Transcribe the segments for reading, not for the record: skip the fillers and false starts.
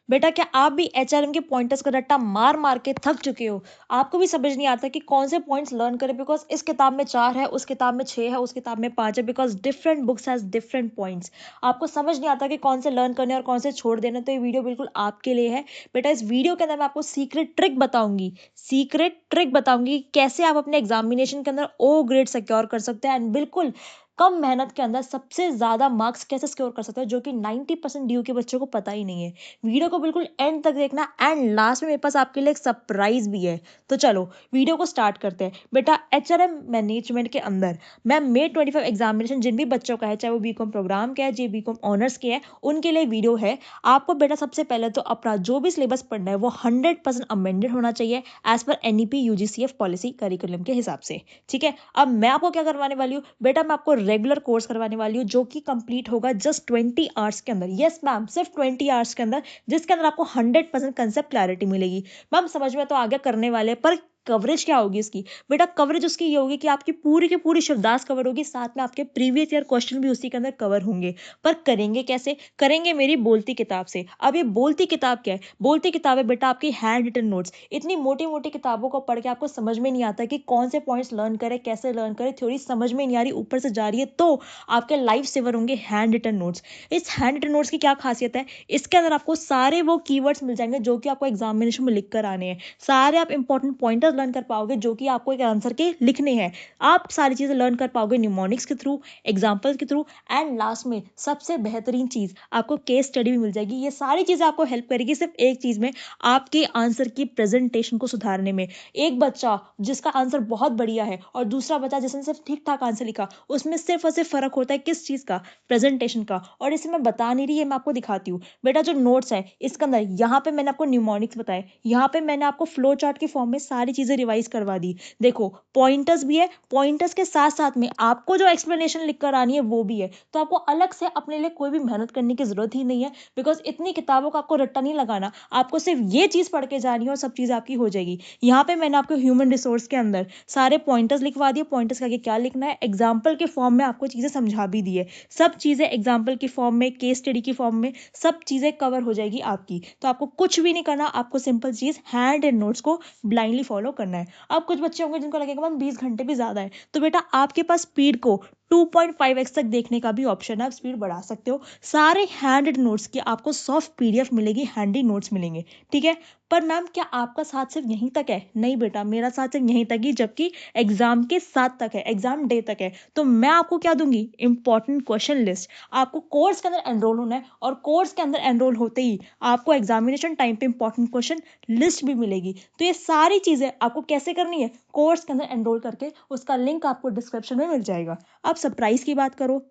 बेटा क्या आप भी एचआरएम के पॉइंटर्स का रट्टा मार मार के थक चुके हो? आपको भी समझ नहीं आता कि कौन से पॉइंट्स लर्न करें, बिकॉज इस किताब में 4 है, उस किताब में 6 है, उस किताब में 5 है, because different books has different points. आपको समझ नहीं आता कि कौन से लर्न करने और कौन से छोड़ देने, तो ये वीडियो बिल्कुल आपके लिए है। बेटा इस वीडियो के अंदर मैं आपको सीक्रेट ट्रिक बताऊंगी कि कैसे आप अपने एग्जामिनेशन के अंदर ओ ग्रेड सिक्योर कर सकते हैं, एंड बिल्कुल कम मेहनत के अंदर सबसे ज्यादा मार्क्स कैसे सिक्योर कर सकते हो, जो कि 90% ड्यू के बच्चों को पता ही नहीं है। वीडियो को बिल्कुल एंड तक देखना, एंड लास्ट में मेरे पास आपके लिए एक सरप्राइज भी है। तो चलो वीडियो को स्टार्ट करते हैं। बेटा एचआरएम मैनेजमेंट के अंदर मैं मे 25 एग्जामिनेशन जिन भी बच्चों का है, चाहे वो बीकॉम प्रोग्राम का है, चाहे बीकॉम ऑनर्स के है, उनके लिए वीडियो है। आपको बेटा सबसे पहले तो अपना जो भी सिलेबस पढ़ना है वो 100% अमेंडेड होना चाहिए as per NEP यूजीसीएफ policy curriculum के हिसाब से। ठीक है, अब मैं आपको क्या करवाने वाली हूँ बेटा, मैं आपको रेगुलर कोर्स करवाने वाली हूँ जो कि कंप्लीट होगा जस्ट 20 आवर्स के अंदर। यस मैम, सिर्फ 20 आवर्स के अंदर, जिसके अंदर आपको 100% कंसेप्ट क्लैरिटी मिलेगी। मैम समझ में तो आगे करने वाले, पर कवरेज क्या होगी इसकी? बेटा कवरेज उसकी ये होगी कि आपकी पूरी की पूरी शिवदास कवर होगी, साथ में आपके प्रीवियस ईयर क्वेश्चन भी उसी के अंदर कवर होंगे। पर करेंगे कैसे? करेंगे मेरी बोलती किताब से। अब ये बोलती किताब क्या है? बोलती किताब है बेटा आपकी हैंड रिटन नोट्स। इतनी मोटी मोटी किताबों को पढ़ के आपको समझ में नहीं आता कि कौन से पॉइंट्स लर्न करें, कैसे लर्न करें, थ्योरी समझ में नहीं आ रही, ऊपर से जा रही है, तो आपके लाइफ सेवर होंगे हैंड रिटन नोट्स। इस हैंड रिटन नोट्स की क्या खासियत है? इसके अंदर आपको सारे वो कीवर्ड्स मिल जाएंगे जो कि आपको एग्जामिनेशन में लिख कर आने हैं। सारे आप इंपॉर्टेंट पॉइंटर्स लर्न कर पाओगे जो कि आपको एक आंसर के लिखने हैं। आप सारी चीजें लर्न कर पाओगे न्यूमोनिक्स के थ्रू, एग्जाम्पल्स के थ्रू, एंड लास्ट में सबसे बेहतरीन चीज आपको केस स्टडी भी मिल जाएगी। ये सारी चीजें आपको हेल्प करेगी सिर्फ एक चीज में, आपके आंसर की प्रेजेंटेशन को सुधारने में। एक बच्चा जिसका आंसर बहुत बढ़िया है और दूसरा बच्चा जिसने सिर्फ ठीक ठाक आंसर लिखा, उसमें सिर्फ और सिर्फ फर्क होता है किस चीज का? प्रेजेंटेशन का। और इसे मैं बता नहीं रही है, मैं आपको दिखाती हूँ। बेटा जो नोट्स है इसके अंदर, यहाँ पे मैंने आपको न्यूमोनिक्स बताया, यहाँ पे मैंने आपको फ्लो चार्ट के फॉर्म में सारी चीजें रिवाइज करवा दी। देखो पॉइंटर्स भी है, पॉइंटर्स के साथ साथ में आपको जो एक्सप्लेनेशन लिख कर आनी है वो भी है। तो आपको अलग से अपने लिए कोई भी मेहनत करने की जरूरत ही नहीं है, बिकॉज इतनी किताबों का आपको रट्टा नहीं लगाना। आपको सिर्फ ये चीज पढ़ के जानी है और सब चीज आपकी हो जाएगी। यहाँ पे मैंने आपको ह्यूमन रिसोर्स के अंदर सारे पॉइंटर्स लिखवा दिए, पॉइंटर्स का आगे क्या लिखना है, एग्जाम्पल के फॉर्म में आपको चीजें समझा भी दी है। सब चीजें एग्जाम्पल की फॉर्म में, केस स्टडी की फॉर्म में, सब चीजें कवर हो जाएगी आपकी। तो आपको कुछ भी नहीं करना, आपको सिंपल चीज हैंड एंड नोट्स को ब्लाइंडली फॉलो करना है। अब कुछ बच्चे होंगे जिनको लगेगा मैम 20 घंटे भी ज्यादा है, तो बेटा आपके पास स्पीड को 2.5x तक देखने का भी ऑप्शन है, आप स्पीड बढ़ा सकते हो। सारे हैंड नोट्स की आपको सॉफ्ट पीडीएफ मिलेगी, हैंडी नोट्स मिलेंगे। ठीक है, पर मैम क्या आपका साथ सिर्फ यहीं तक है? नहीं बेटा, मेरा साथ सिर्फ यहीं तक ही, जबकि एग्जाम के साथ तक है, एग्जाम डे तक है। तो मैं आपको क्या दूंगी? Important question list. आपको कोर्स के अंदर एनरोल होना है, और कोर्स के अंदर एनरोल होते ही आपको एग्जामिनेशन टाइम पे इंपॉर्टेंट क्वेश्चन लिस्ट भी मिलेगी। तो ये सारी चीजें आपको कैसे करनी है? कोर्स के अंदर एनरोल करके, उसका लिंक आपको डिस्क्रिप्शन में मिल जाएगा। अब सरप्राइज की बात करो,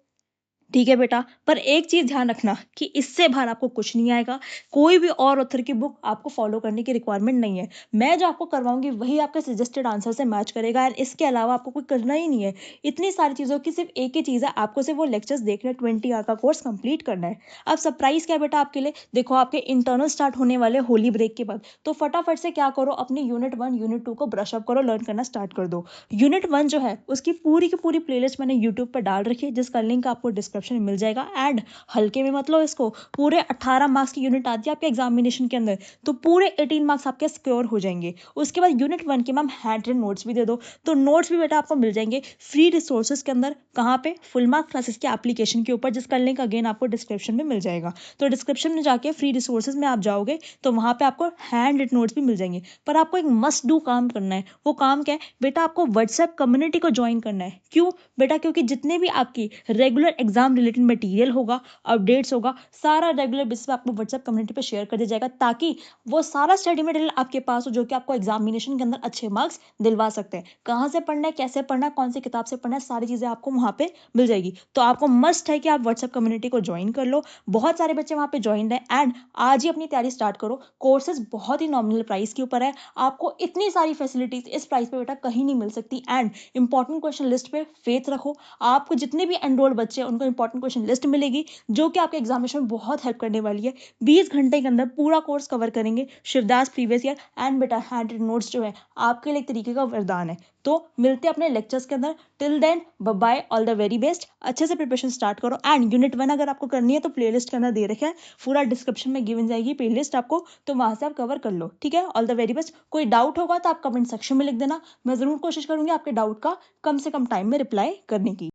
ठीक है बेटा, पर एक चीज ध्यान रखना कि इससे बाहर आपको कुछ नहीं आएगा। कोई भी और ऑथर की बुक आपको फॉलो करने की रिक्वायरमेंट नहीं है। मैं जो आपको करवाऊंगी वही आपके सजेस्टेड आंसर से मैच करेगा, एंड इसके अलावा आपको कोई करना ही नहीं है। इतनी सारी चीजों की सिर्फ एक ही चीज है, आपको सिर्फ वो लेक्चर्स देखने, 20 आवर का कोर्स कंप्लीट करना है। अब सरप्राइज क्या है बेटा आपके लिए? देखो आपके इंटरनल स्टार्ट होने वाले होली ब्रेक के बाद, तो फटाफट से क्या करो, अपने यूनिट 1 यूनिट 2 को ब्रश अप करो, लर्न करना स्टार्ट कर दो। यूनिट 1 जो है उसकी पूरी की पूरी प्लेलिस्ट मैंने यूट्यूब पर डाल रखी है, जिसका लिंक आपको डिस्क्रिप्शन में मिल जाएगा। एंड हल्के में मतलब इसको, पूरे 18 मार्क्स की यूनिट आती है आपके एग्जामिनेशन के अंदर, तो पूरे 18 मार्क्स आपके सिक्योर हो जाएंगे। उसके बाद यूनिट 1 के मैम हैंड रिटन नोट्स भी दे दो, तो नोट्स भी बेटा आपको मिल जाएंगे फ्री रिसोर्सेज के अंदर। कहाँ पे? फुल मार्क्स क्लासेस के एप्लीकेशन के ऊपर, जिसका लिंक अगेन आपको डिस्क्रिप्शन में मिल जाएगा। तो डिस्क्रिप्शन में जाके फ्री रिसोर्सेज में आप जाओगे तो वहां पे आपको हैंड रिटन नोट्स भी मिल जाएंगे। पर आपको एक मस्ट डू काम करना है। वो काम क्या है बेटा? आपको व्हाट्सएप कम्युनिटी को ज्वाइन करना है। क्यों बेटा? क्योंकि जितने भी आपकी रेगुलर एग्जाम रिलेटेड मटेरियल होगा, अपडेट्स होगा, सारा रेगुलर बेसिस पे आपको व्हाट्सएप कम्युनिटी पे शेयर कर दिया जाएगा, ताकि वो सारा स्टडी मटेरियल आपके पास हो जो कि आपको एग्जामिनेशन के अंदर अच्छे मार्क्स दिलवा सकते हैं। कहाँ से पढ़ना है, कैसे पढ़ना है, कौन सी किताब से पढ़ना है, सारी चीजें आपको वहां पे मिल जाएगी। तो आपको मस्ट है कि आप व्हाट्सएप कम्युनिटी को ज्वाइन कर लो। बहुत सारे बच्चे वहां पे ज्वाइन है, एंड आज ही अपनी तैयारी स्टार्ट करो। कोर्सेज बहुत ही नॉमिनल प्राइस के ऊपर है, आपको इतनी सारी फैसिलिटीज इस प्राइस पे बेटा कहीं नहीं मिल सकती। एंड इंपॉर्टेंट क्वेश्चन लिस्ट पे फेथ रखो। आपको जितने भी एनरोल्ड बच्चे हैं उनको इंपॉर्टेंट क्वेश्चन लिस्ट मिलेगी जो कि आपके एग्जामिनेशन में बहुत हेल्प करने वाली है। 20 घंटे के अंदर पूरा कोर्स कवर करेंगे, शिवदास प्रीवियस ईयर एंड बेटा हैंड रिटन नोट्स जो है आपके लिए एक तरीके का वरदान है। तो मिलते हैं अपने लेक्चर्स के अंदर। Till then bye, all the very best. अच्छे से प्रिपरेशन स्टार्ट करो एंड यूनिट 1 अगर आपको करनी है तो प्लेलिस्ट के अंदर दे रखा है, पूरा डिस्क्रिप्शन में गिवन जाएगी प्लेलिस्ट आपको, तो वहां से आप कवर कर लो। ठीक है, ऑल द वेरी बेस्ट। कोई डाउट होगा तो आप कमेंट सेक्शन में लिख देना, मैं जरूर कोशिश करूंगी आपके डाउट का कम से कम टाइम में रिप्लाई करने की।